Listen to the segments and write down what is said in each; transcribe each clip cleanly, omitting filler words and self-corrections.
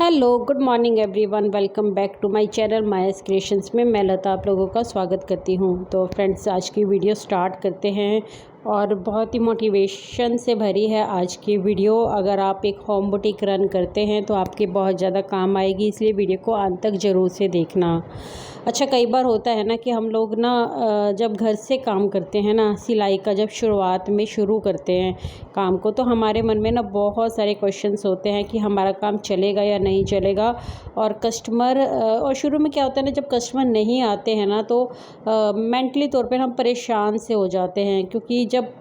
Hello good morning everyone, welcome back to my channel Maya's creations में मैं लता आप लोगों का स्वागत करती हूं। तो फ्रेंड्स, आज की वीडियो स्टार्ट करते हैं और बहुत ही मोटिवेशन से भरी है आज की वीडियो। अगर आप एक होम बुटीक रन करते हैं तो आपके बहुत ज़्यादा काम आएगी, इसलिए वीडियो को अंत तक ज़रूर से देखना। अच्छा, कई बार होता है ना कि हम लोग ना जब घर से काम करते हैं ना, सिलाई का जब शुरुआत में शुरू करते हैं काम को, तो हमारे मन में ना बहुत सारे क्वेश्चंस होते हैं कि हमारा काम चलेगा या नहीं चलेगा। और कस्टमर और शुरू में क्या होता है ना, जब कस्टमर नहीं आते हैं ना तो मेंटली तौर पे हम परेशान से हो जाते हैं, क्योंकि जब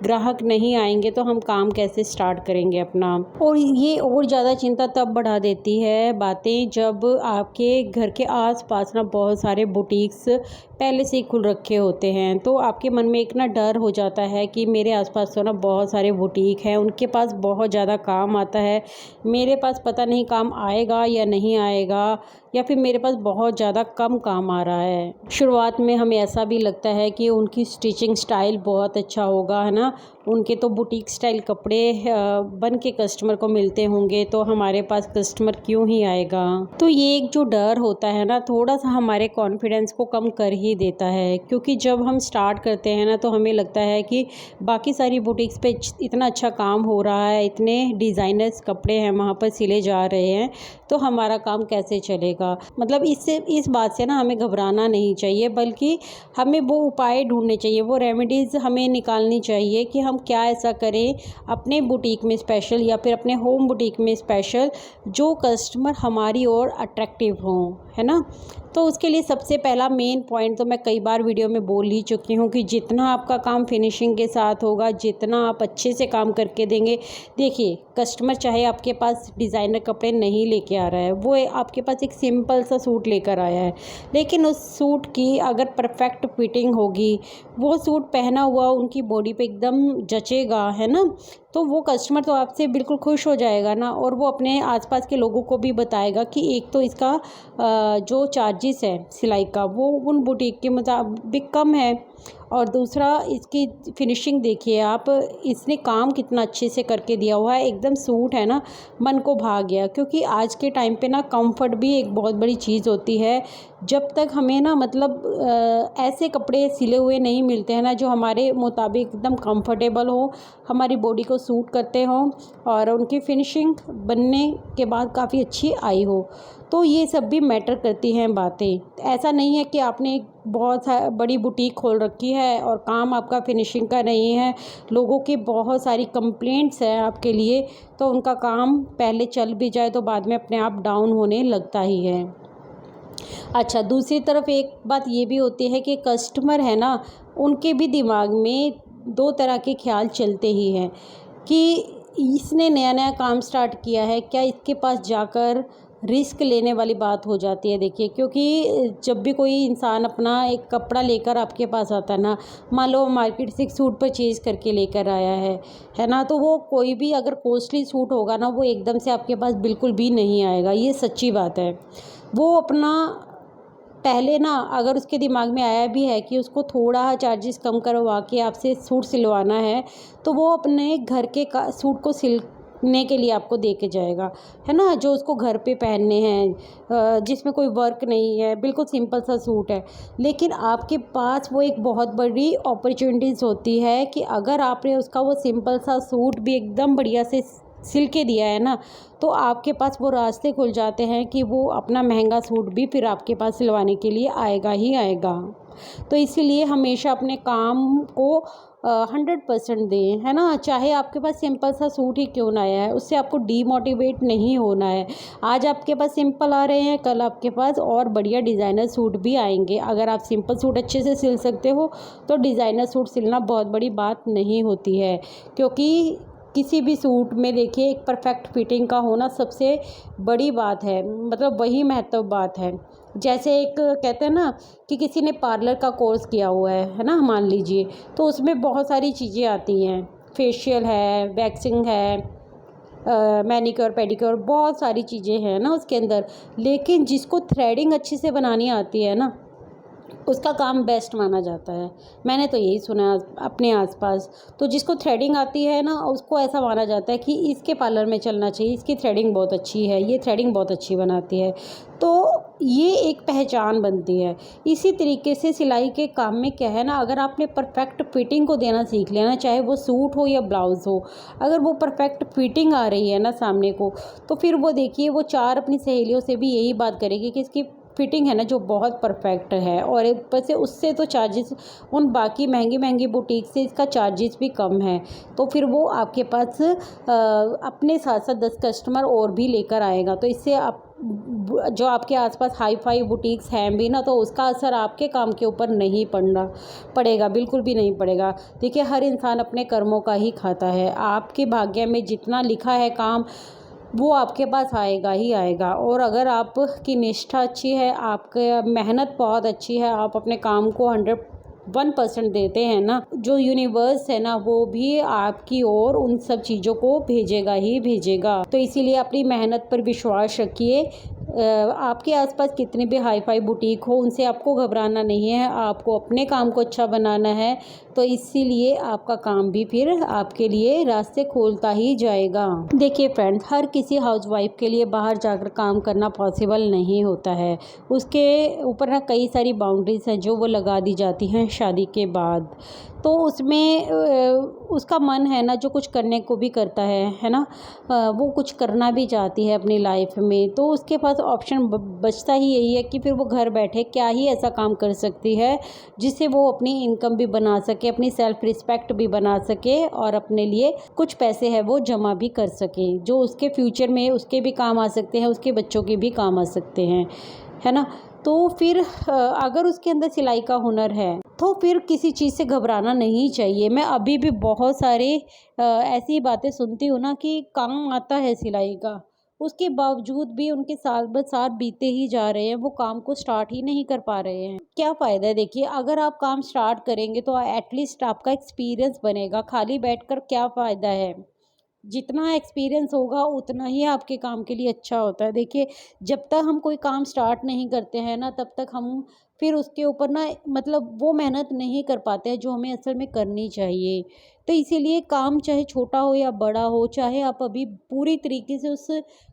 ग्राहक नहीं आएंगे तो हम काम कैसे स्टार्ट करेंगे अपना। और ये और ज़्यादा चिंता तब बढ़ा देती है बातें जब आपके घर के आसपास ना बहुत सारे बुटीक्स पहले से ही खुल रखे होते हैं। तो आपके मन में एक ना डर हो जाता है कि मेरे आसपास तो ना बहुत सारे बुटीक हैं, उनके पास बहुत ज़्यादा काम आता है, मेरे पास पता नहीं काम आएगा या नहीं आएगा, या फिर मेरे पास बहुत ज़्यादा कम काम आ रहा है। शुरुआत में हमें ऐसा भी लगता है कि उनकी स्टिचिंग स्टाइल बहुत अच्छा होगा, है ना, उनके तो बुटीक स्टाइल कपड़े बन के कस्टमर को मिलते होंगे, तो हमारे पास कस्टमर क्यों ही आएगा। तो ये एक जो डर होता है ना, थोड़ा सा हमारे कॉन्फिडेंस को कम कर ही देता है, क्योंकि जब हम स्टार्ट करते हैं ना तो हमें लगता है कि बाकी सारी बुटीक्स पे इतना अच्छा काम हो रहा है, इतने डिज़ाइनर्स कपड़े हैं वहाँ पर सिले जा रहे हैं, तो हमारा काम कैसे चलेगा। मतलब इस बात से ना हमें घबराना नहीं चाहिए, बल्कि हमें वो उपाय ढूंढने चाहिए, वो रेमेडीज़ हमें निकालनी चाहिए कि हम क्या ऐसा करें अपने बुटीक में स्पेशल या फिर अपने होम बुटीक में स्पेशल, जो कस्टमर हमारी ओर अट्रैक्टिव हों, है ना। तो उसके लिए सबसे पहला मेन पॉइंट तो मैं कई बार वीडियो में बोल ही चुकी हूँ कि जितना आपका काम फिनिशिंग के साथ होगा, जितना आप अच्छे से काम करके देंगे। देखिए, कस्टमर चाहे आपके पास डिज़ाइनर कपड़े नहीं लेके आ रहा है, वो आपके पास एक सिंपल सा सूट लेकर आया है, लेकिन उस सूट की अगर परफेक्ट फिटिंग होगी, वो सूट पहना हुआ उनकी बॉडी पे एकदम जचेगा, है ना, तो वो कस्टमर तो आपसे बिल्कुल खुश हो जाएगा ना। और वो अपने आसपास के लोगों को भी बताएगा कि एक तो इसका जो चार्जेस है सिलाई का, वो उन बुटीक के मुताबिक कम है, और दूसरा इसकी फिनिशिंग देखिए आप, इसने काम कितना अच्छे से करके दिया हुआ है, एकदम सूट है ना, मन को भा गया। क्योंकि आज के टाइम पे ना कंफर्ट भी एक बहुत बड़ी चीज़ होती है। जब तक हमें ना मतलब ऐसे कपड़े सिले हुए नहीं मिलते हैं ना जो हमारे मुताबिक एकदम कंफर्टेबल हो, हमारी बॉडी को सूट करते हों, और उनकी फिनिशिंग बनने के बाद काफ़ी अच्छी आई हो, तो ये सब भी मैटर करती हैं बातें। ऐसा नहीं है कि आपने बहुत बड़ी बुटीक खोल रखी है और काम आपका फिनिशिंग का नहीं है, लोगों की बहुत सारी कंप्लेंट्स हैं आपके लिए, तो उनका काम पहले चल भी जाए तो बाद में अपने आप डाउन होने लगता ही है। अच्छा, दूसरी तरफ एक बात ये भी होती है कि कस्टमर है ना, उनके भी दिमाग में दो तरह के ख्याल चलते ही हैं कि इसने नया नया काम स्टार्ट किया है, क्या इसके पास जाकर रिस्क लेने वाली बात हो जाती है। देखिए, क्योंकि जब भी कोई इंसान अपना एक कपड़ा लेकर आपके पास आता है ना, मान लो मार्केट से एक सूट परचेज़ करके लेकर आया है ना, तो वो कोई भी अगर कॉस्टली सूट होगा ना, वो एकदम से आपके पास बिल्कुल भी नहीं आएगा, ये सच्ची बात है। वो अपना पहले ना, अगर उसके दिमाग में आया भी है कि उसको थोड़ा चार्जेस कम करवा के आपसे सूट सिलवाना है, तो वो अपने घर के सूट को सिलने के लिए आपको दे के जाएगा, है ना, जो उसको घर पे पहनने हैं, जिसमें कोई वर्क नहीं है, बिल्कुल सिंपल सा सूट है। लेकिन आपके पास वो एक बहुत बड़ी अपॉर्चुनिटीज़ होती है कि अगर आपने उसका वो सिंपल सा सूट भी एकदम बढ़िया से सिल के दिया है ना, तो आपके पास वो रास्ते खुल जाते हैं कि वो अपना महंगा सूट भी फिर आपके पास सिलवाने के लिए आएगा ही आएगा। तो इसीलिए हमेशा अपने काम को 100% दें, है ना, चाहे आपके पास सिंपल सा सूट ही क्यों ना आया है, उससे आपको डीमोटिवेट नहीं होना है। आज आपके पास सिंपल आ रहे हैं, कल आपके पास और बढ़िया डिज़ाइनर सूट भी आएंगे। अगर आप सिंपल सूट अच्छे से सिल सकते हो तो डिज़ाइनर सूट सिलना बहुत बड़ी बात नहीं होती है, क्योंकि किसी भी सूट में देखिए एक परफेक्ट फिटिंग का होना सबसे बड़ी बात है, मतलब वही महत्व बात है। जैसे एक कहते हैं ना कि किसी ने पार्लर का कोर्स किया हुआ है ना, मान लीजिए, तो उसमें बहुत सारी चीज़ें आती हैं, फेशियल है, वैक्सिंग है, मैनिक्योर पेडिक्योर, बहुत सारी चीज़ें हैं ना उसके अंदर। लेकिन जिसको थ्रेडिंग अच्छे से बनानी आती है ना, उसका काम बेस्ट माना जाता है। मैंने तो यही सुना है अपने आसपास। तो जिसको थ्रेडिंग आती है ना, उसको ऐसा माना जाता है कि इसके पार्लर में चलना चाहिए, इसकी थ्रेडिंग बहुत अच्छी है, ये थ्रेडिंग बहुत अच्छी बनाती है। तो ये एक पहचान बनती है। इसी तरीके से सिलाई के काम में क्या है ना, अगर आपने परफेक्ट फिटिंग को देना सीख लिया ना, चाहे वो सूट हो या ब्लाउज़ हो, अगर वो परफेक्ट फिटिंग आ रही है ना सामने को, तो फिर वो देखिए वो 4 अपनी सहेलियों से भी यही बात करेगी कि इसकी फिटिंग है ना जो बहुत परफेक्ट है। और ऊपर से उससे तो चार्जेस उन बाकी महंगी महंगी बुटीक से इसका चार्जेस भी कम है। तो फिर वो आपके पास अपने साथ साथ 10 कस्टमर और भी लेकर आएगा। तो इससे आप जो आपके आसपास हाई फाई बुटीक्स हैं भी ना, तो उसका असर आपके काम के ऊपर नहीं पड़ेगा, बिल्कुल भी नहीं पड़ेगा। देखिए हर इंसान अपने कर्मों का ही खाता है। आपके भाग्य में जितना लिखा है काम, वो आपके पास आएगा ही आएगा। और अगर आपकी निष्ठा अच्छी है, आपकी मेहनत बहुत अच्छी है, आप अपने काम को 100% देते हैं ना, जो यूनिवर्स है ना वो भी आपकी ओर उन सब चीज़ों को भेजेगा ही भेजेगा। तो इसीलिए अपनी मेहनत पर विश्वास रखिए। आपके आसपास कितने भी हाई फाई बुटीक हो, उनसे आपको घबराना नहीं है। आपको अपने काम को अच्छा बनाना है। तो इसीलिए आपका काम भी फिर आपके लिए रास्ते खोलता ही जाएगा। देखिए फ्रेंड्स, हर किसी हाउसवाइफ के लिए बाहर जाकर काम करना पॉसिबल नहीं होता है। उसके ऊपर ना कई सारी बाउंड्रीज हैं जो वो लगा दी जाती हैं शादी के बाद। तो उसमें उसका मन है ना जो कुछ करने को भी करता है ना, वो कुछ करना भी चाहती है अपनी लाइफ में। तो उसके पास ऑप्शन बचता ही यही है कि फिर वो घर बैठे क्या ही ऐसा काम कर सकती है जिससे वो अपनी इनकम भी बना सके, अपनी सेल्फ रिस्पेक्ट भी बना सके और अपने लिए कुछ पैसे है वो जमा भी कर सके, जो उसके फ्यूचर में उसके भी काम आ सकते हैं, उसके बच्चों के भी काम आ सकते हैं, है ना। तो फिर अगर उसके अंदर सिलाई का हुनर है तो फिर किसी चीज़ से घबराना नहीं चाहिए। मैं अभी भी बहुत सारे ऐसी बातें सुनती हूँ ना कि काम आता है सिलाई का, उसके बावजूद भी उनके साल ब साल बीते ही जा रहे हैं, वो काम को स्टार्ट ही नहीं कर पा रहे हैं। क्या फ़ायदा है? देखिए अगर आप काम स्टार्ट करेंगे तो एटलीस्ट आपका एक्सपीरियंस बनेगा। खाली बैठकर क्या फ़ायदा है? जितना एक्सपीरियंस होगा उतना ही आपके काम के लिए अच्छा होता है। देखिए जब तक हम कोई काम स्टार्ट नहीं करते हैं ना, तब तक हम फिर उसके ऊपर ना मतलब वो मेहनत नहीं कर पाते हैं जो हमें असल में करनी चाहिए। तो इसीलिए काम चाहे छोटा हो या बड़ा हो, चाहे आप अभी पूरी तरीके से उस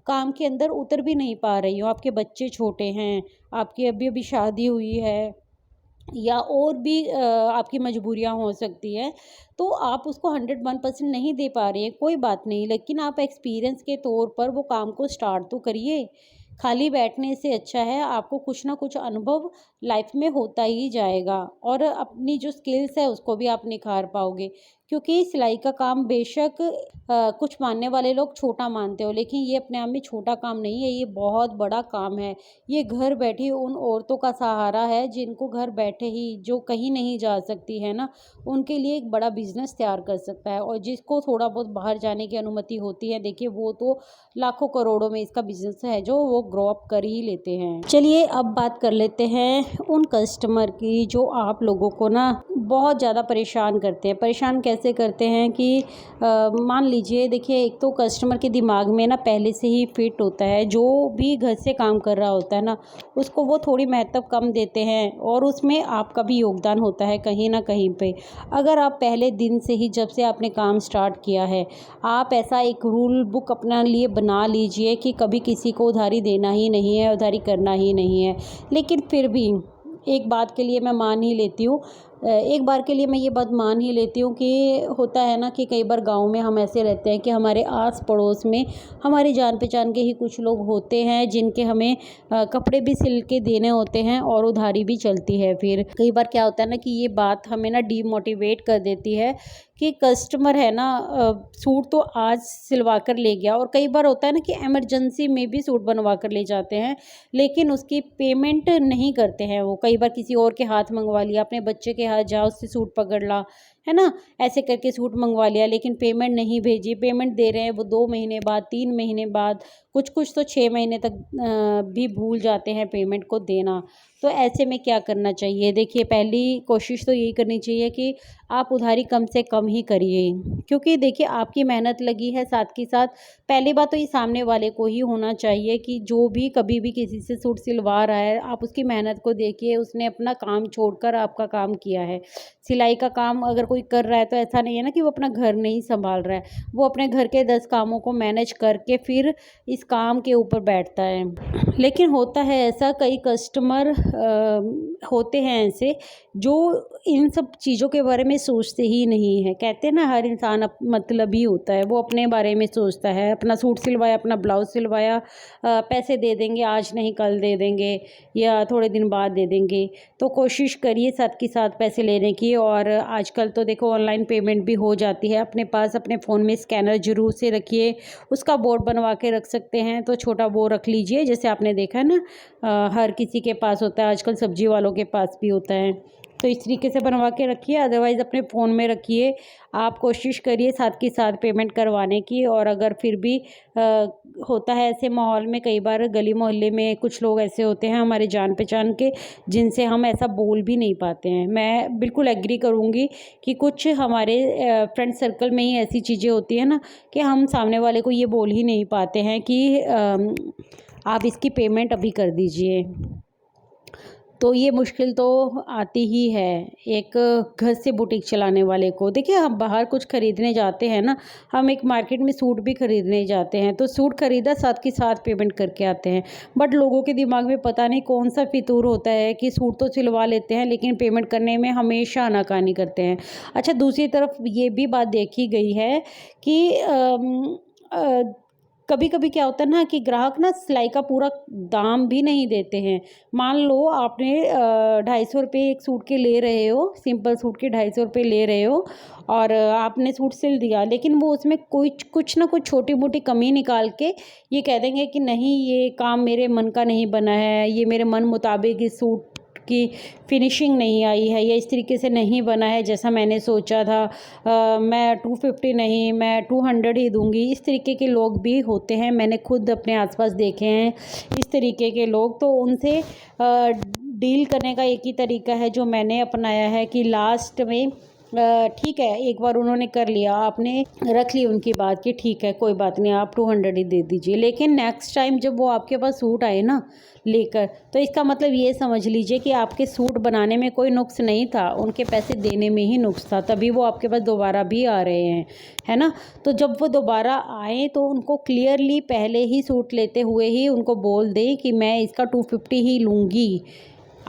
काम के अंदर उतर भी नहीं पा रही हो, आपके बच्चे छोटे हैं, आपकी अभी अभी शादी हुई है या और भी आपकी मजबूरियां हो सकती हैं, तो आप उसको 101% नहीं दे पा रही हैं, कोई बात नहीं, लेकिन आप एक्सपीरियंस के तौर पर वो काम को स्टार्ट तो करिए। खाली बैठने से अच्छा है आपको कुछ ना कुछ अनुभव लाइफ में होता ही जाएगा और अपनी जो स्किल्स है उसको भी आप निखार पाओगे। क्योंकि सिलाई का काम बेशक कुछ मानने वाले लोग छोटा मानते हो, लेकिन ये अपने आप में छोटा काम नहीं है, ये बहुत बड़ा काम है। ये घर बैठी उन औरतों का सहारा है जिनको घर बैठे ही, जो कहीं नहीं जा सकती है ना, उनके लिए एक बड़ा बिजनेस तैयार कर सकता है। और जिसको थोड़ा बहुत बाहर जाने की अनुमति होती है, देखिए वो तो लाखों करोड़ों में इसका बिजनेस है जो वो ग्रो अप कर ही लेते हैं। चलिए अब बात कर लेते हैं उन कस्टमर की जो आप लोगों को ना बहुत ज़्यादा परेशान करते हैं। परेशान कैसे करते हैं कि मान लीजिए, देखिए एक तो कस्टमर के दिमाग में ना पहले से ही फिट होता है, जो भी घर से काम कर रहा होता है ना, उसको वो थोड़ी महत्व कम देते हैं और उसमें आपका भी योगदान होता है कहीं ना कहीं पे। अगर आप पहले दिन से ही, जब से आपने काम स्टार्ट किया है, आप ऐसा एक रूल बुक अपना लिए बना लीजिए कि कभी किसी को उधारी देना ही नहीं है, उधारी करना ही नहीं है। लेकिन फिर भी एक बात के लिए मैं मान ही लेती हूँ, एक बार के लिए मैं ये बात मान ही लेती हूँ कि होता है ना कि कई बार गांव में हम ऐसे रहते हैं कि हमारे आस पड़ोस में हमारी जान पहचान के ही कुछ लोग होते हैं जिनके हमें कपड़े भी सिल के देने होते हैं और उधारी भी चलती है। फिर कई बार क्या होता है ना कि ये बात हमें ना डीमोटिवेट कर देती है कि कस्टमर है ना सूट तो आज सिलवा कर ले गया, और कई बार होता है ना कि इमरजेंसी में भी सूट बनवा कर ले जाते हैं, लेकिन उसकी पेमेंट नहीं करते हैं वो। कई बार किसी और के हाथ मंगवा लिया, अपने बच्चे के हाथ, जाओ उससे सूट पकड़ ला, है ना। ऐसे करके सूट मंगवा लिया लेकिन पेमेंट नहीं भेजी, पेमेंट दे रहे हैं वो 2 महीने बाद, 3 महीने बाद, कुछ कुछ तो 6 महीने तक भी भूल जाते हैं पेमेंट को देना। तो ऐसे में क्या करना चाहिए? देखिए, पहली कोशिश तो यही करनी चाहिए कि आप उधारी कम से कम ही करिए, क्योंकि देखिए आपकी मेहनत लगी है, साथ के साथ पहली बात तो ये सामने वाले को ही होना चाहिए कि जो भी कभी भी किसी से सूट सिलवा रहा है, आप उसकी मेहनत को देखिए, उसने अपना काम छोड़कर आपका काम किया है। सिलाई का काम अगर कोई कर रहा है तो ऐसा नहीं है ना कि वो अपना घर नहीं संभाल रहा है, वो अपने घर के 10 कामों को मैनेज करके फिर इस काम के ऊपर बैठता है। लेकिन होता है ऐसा, कई कस्टमर होते हैं ऐसे जो इन सब चीज़ों के बारे में सोचते ही नहीं है। कहते हैं ना, हर इंसान मतलबी होता है, वो अपने बारे में सोचता है, अपना सूट सिलवाया, अपना ब्लाउज सिलवाया, पैसे दे देंगे, आज नहीं कल दे देंगे या थोड़े दिन बाद दे देंगे। तो कोशिश करिए साथ के साथ पैसे लेने की। और आजकल तो देखो ऑनलाइन पेमेंट भी हो जाती है, अपने पास अपने फ़ोन में स्कैनर ज़रूर से रखिए, उसका बोर्ड बनवा के रख सकते हैं तो छोटा वो रख लीजिए, जैसे आपने देखा है ना हर किसी के पास होता है, आजकल सब्जी वालों के पास भी होता है। तो इस तरीके से बनवा के रखिए, अदरवाइज़ अपने फ़ोन में रखिए। आप कोशिश करिए साथ के साथ पेमेंट करवाने की। और अगर फिर भी होता है ऐसे माहौल में, कई बार गली मोहल्ले में कुछ लोग ऐसे होते हैं हमारे जान पहचान के, जिनसे हम ऐसा बोल भी नहीं पाते हैं। मैं बिल्कुल एग्री करूँगी कि कुछ हमारे फ्रेंड सर्कल में ही ऐसी चीज़ें होती हैं ना कि हम सामने वाले को ये बोल ही नहीं पाते हैं कि आप इसकी पेमेंट अभी कर दीजिए। तो ये मुश्किल तो आती ही है एक घर से बुटीक चलाने वाले को। देखिए, हम बाहर कुछ खरीदने जाते हैं ना, हम एक मार्केट में सूट भी खरीदने जाते हैं, तो सूट खरीदा, साथ के साथ पेमेंट करके आते हैं। बट लोगों के दिमाग में पता नहीं कौन सा फितूर होता है कि सूट तो सिलवा लेते हैं लेकिन पेमेंट करने में हमेशा आनाकानी करते हैं। अच्छा, दूसरी तरफ ये भी बात देखी गई है कि कभी कभी क्या होता है ना कि ग्राहक ना सिलाई का पूरा दाम भी नहीं देते हैं। मान लो आपने 250 रुपये एक सूट के ले रहे हो, सिंपल सूट के 250 रुपये ले रहे हो, और आपने सूट सिल दिया, लेकिन वो उसमें कोई कुछ ना कुछ छोटी मोटी कमी निकाल के ये कह देंगे कि नहीं, ये काम मेरे मन का नहीं बना है, ये मेरे मन मुताबिक इस सूट की फिनिशिंग नहीं आई है, या इस तरीके से नहीं बना है जैसा मैंने सोचा था, मैं 250 नहीं, मैं 200 ही दूंगी। इस तरीके के लोग भी होते हैं, मैंने खुद अपने आसपास देखे हैं इस तरीके के लोग। तो उनसे डील करने का एक ही तरीका है जो मैंने अपनाया है कि लास्ट में ठीक है, एक बार उन्होंने कर लिया, आपने रख ली उनकी बात कि ठीक है कोई बात नहीं, आप 200 ही दे दीजिए, लेकिन नेक्स्ट टाइम जब वो आपके पास सूट आए ना लेकर, तो इसका मतलब ये समझ लीजिए कि आपके सूट बनाने में कोई नुक्स नहीं था, उनके पैसे देने में ही नुक्स था, तभी वो आपके पास दोबारा भी आ रहे हैं, है ना। तो जब वो दोबारा आए तो उनको क्लियरली पहले ही सूट लेते हुए ही उनको बोल दें कि मैं इसका 250 ही लूँगी।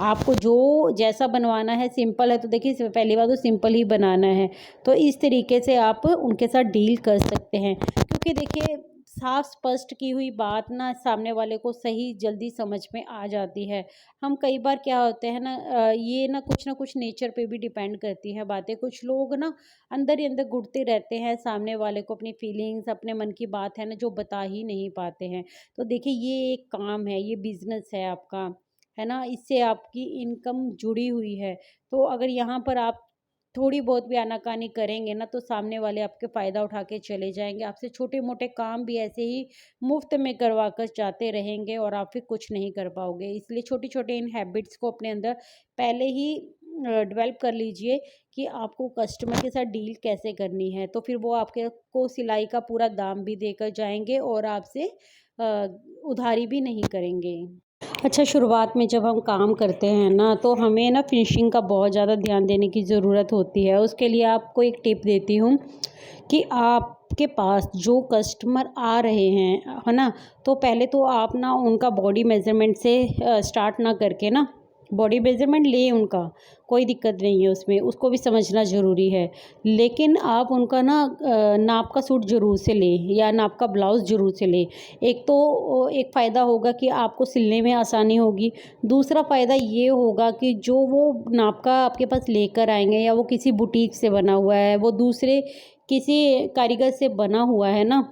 आपको जो जैसा बनवाना है, सिंपल है तो देखिए पहली बात तो सिंपल ही बनाना है, तो इस तरीके से आप उनके साथ डील कर सकते हैं। क्योंकि देखिए, साफ स्पष्ट की हुई बात ना सामने वाले को सही जल्दी समझ में आ जाती है। हम कई बार क्या होते हैं ना, ये ना कुछ नेचर पे भी डिपेंड करती है बातें। कुछ लोग ना अंदर ही अंदर घुटते रहते हैं, सामने वाले को अपनी फीलिंग्स, अपने मन की बात है ना जो बता ही नहीं पाते हैं। तो देखिए, ये एक काम है, ये बिजनेस है आपका, है ना, इससे आपकी इनकम जुड़ी हुई है। तो अगर यहाँ पर आप थोड़ी बहुत भी आनाकानी करेंगे ना, तो सामने वाले आपके फ़ायदा उठा के चले जाएंगे, आपसे छोटे मोटे काम भी ऐसे ही मुफ्त में करवा कर जाते रहेंगे और आप फिर कुछ नहीं कर पाओगे। इसलिए छोटे छोटे इन हैबिट्स को अपने अंदर पहले ही डेवलप कर लीजिए कि आपको कस्टमर के साथ डील कैसे करनी है, तो फिर वो आपके को सिलाई का पूरा दाम भी देकर जाएंगे और आपसे उधारी भी नहीं करेंगे। अच्छा, शुरुआत में जब हम काम करते हैं ना, तो हमें ना फिनिशिंग का बहुत ज़्यादा ध्यान देने की ज़रूरत होती है। उसके लिए आपको एक टिप देती हूँ कि आपके पास जो कस्टमर आ रहे हैं, है ना, तो पहले तो आप ना उनका बॉडी मेज़रमेंट से स्टार्ट ना करके ना, बॉडी मेज़रमेंट लें उनका, कोई दिक्कत नहीं है उसमें, उसको भी समझना ज़रूरी है। लेकिन आप उनका ना नाप का सूट ज़रूर से लें या नाप का ब्लाउज़ ज़रूर से लें। एक तो एक फ़ायदा होगा कि आपको सिलने में आसानी होगी। दूसरा फ़ायदा ये होगा कि जो वो नाप का आपके पास लेकर आएँगे, या वो किसी बुटीक से बना हुआ है, वो दूसरे किसी कारीगर से बना हुआ है ना,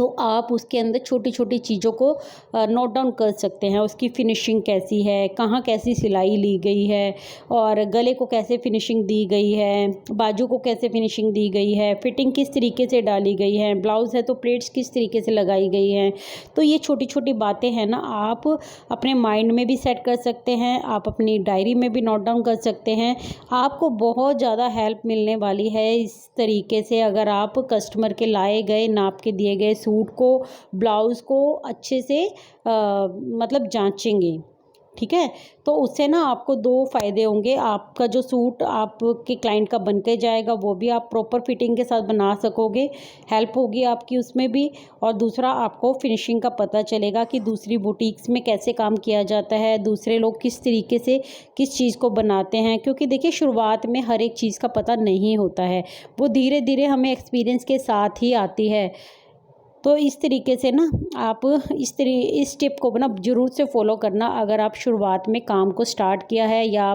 तो आप उसके अंदर छोटी छोटी चीज़ों को नोट डाउन कर सकते हैं। उसकी फिनिशिंग कैसी है, कहाँ कैसी सिलाई ली गई है, और गले को कैसे फिनिशिंग दी गई है, बाजू को कैसे फिनिशिंग दी गई है, फिटिंग किस तरीके से डाली गई है, ब्लाउज़ है तो प्लेट्स किस तरीके से लगाई गई हैं। तो ये छोटी छोटी बातें हैं ना, आप अपने माइंड में भी सेट कर सकते हैं, आप अपनी डायरी में भी नोट डाउन कर सकते हैं। आपको बहुत ज़्यादा हेल्प मिलने वाली है इस तरीके से, अगर आप कस्टमर के लाए गए नाप के दिए गए सूट को, ब्लाउज़ को अच्छे से मतलब जांचेंगे, ठीक है। तो उससे ना आपको 2 फ़ायदे होंगे। आपका जो सूट आपके क्लाइंट का बन के जाएगा वो भी आप प्रॉपर फिटिंग के साथ बना सकोगे, हेल्प होगी आपकी उसमें भी। और दूसरा, आपको फिनिशिंग का पता चलेगा कि दूसरी बुटीक्स में कैसे काम किया जाता है, दूसरे लोग किस तरीके से किस चीज़ को बनाते हैं। क्योंकि देखिए, शुरुआत में हर एक चीज़ का पता नहीं होता है, वो धीरे धीरे हमें एक्सपीरियंस के साथ ही आती है। तो इस तरीके से ना आप इस टिप को ना ज़रूर से फॉलो करना, अगर आप शुरुआत में काम को स्टार्ट किया है, या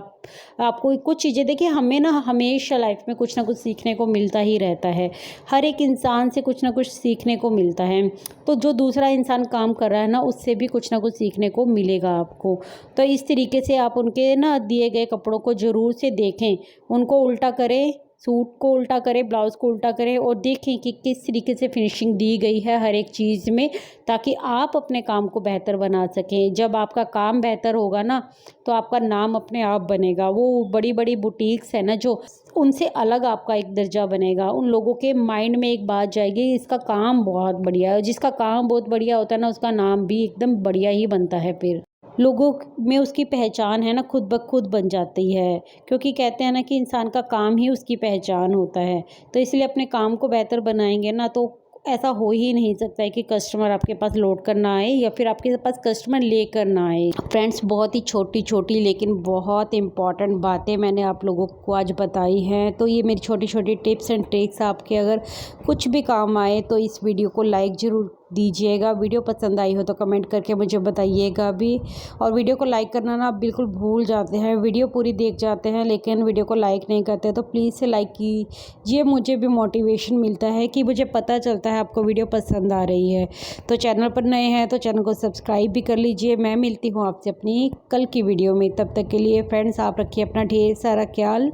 आपको कुछ चीज़ें, देखिए हमें ना हमेशा लाइफ में कुछ ना कुछ सीखने को मिलता ही रहता है। हर एक इंसान से कुछ ना कुछ सीखने को मिलता है। तो जो दूसरा इंसान काम कर रहा है ना, उससे भी कुछ ना कुछ सीखने को मिलेगा आपको। तो इस तरीके से आप उनके ना दिए गए कपड़ों को ज़रूर से देखें, उनको उल्टा करें, सूट को उल्टा करें, ब्लाउज़ को उल्टा करें, और देखें कि किस तरीके से फिनिशिंग दी गई है हर एक चीज़ में, ताकि आप अपने काम को बेहतर बना सकें। जब आपका काम बेहतर होगा ना, तो आपका नाम अपने आप बनेगा। वो बड़ी बड़ी बुटीक्स है ना जो, उनसे अलग आपका एक दर्जा बनेगा। उन लोगों के माइंड में एक बात जाएगी, इसका काम बहुत बढ़िया है। जिसका काम बहुत बढ़िया होता है ना, उसका नाम भी एकदम बढ़िया ही बनता है। फिर लोगों में उसकी पहचान है ना खुद ब खुद बन जाती है। क्योंकि कहते हैं ना कि इंसान का काम ही उसकी पहचान होता है। तो इसलिए अपने काम को बेहतर बनाएंगे ना, तो ऐसा हो ही नहीं सकता है कि कस्टमर आपके पास लौट कर ना आए, या फिर आपके पास कस्टमर लेकर ना आए। फ्रेंड्स, बहुत ही छोटी छोटी लेकिन बहुत इंपॉर्टेंट बातें मैंने आप लोगों को आज बताई हैं। तो ये मेरी छोटी छोटी टिप्स एंड ट्रिक्स आपके अगर कुछ भी काम आए तो इस वीडियो को लाइक ज़रूर दीजिएगा। वीडियो पसंद आई हो तो कमेंट करके मुझे बताइएगा भी। और वीडियो को लाइक करना ना आप बिल्कुल भूल जाते हैं, वीडियो पूरी देख जाते हैं लेकिन वीडियो को लाइक नहीं करते। तो प्लीज़ से लाइक कीजिए, मुझे भी मोटिवेशन मिलता है कि मुझे पता चलता है आपको वीडियो पसंद आ रही है। तो चैनल पर नए हैं तो चैनल को सब्सक्राइब भी कर लीजिए। मैं मिलती हूँ आपसे अपनी कल की वीडियो में। तब तक के लिए फ्रेंड्स, आप रखिए अपना ढेर सारा ख्याल।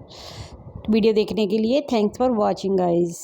वीडियो देखने के लिए थैंक्स फॉर वॉचिंग गाइज़।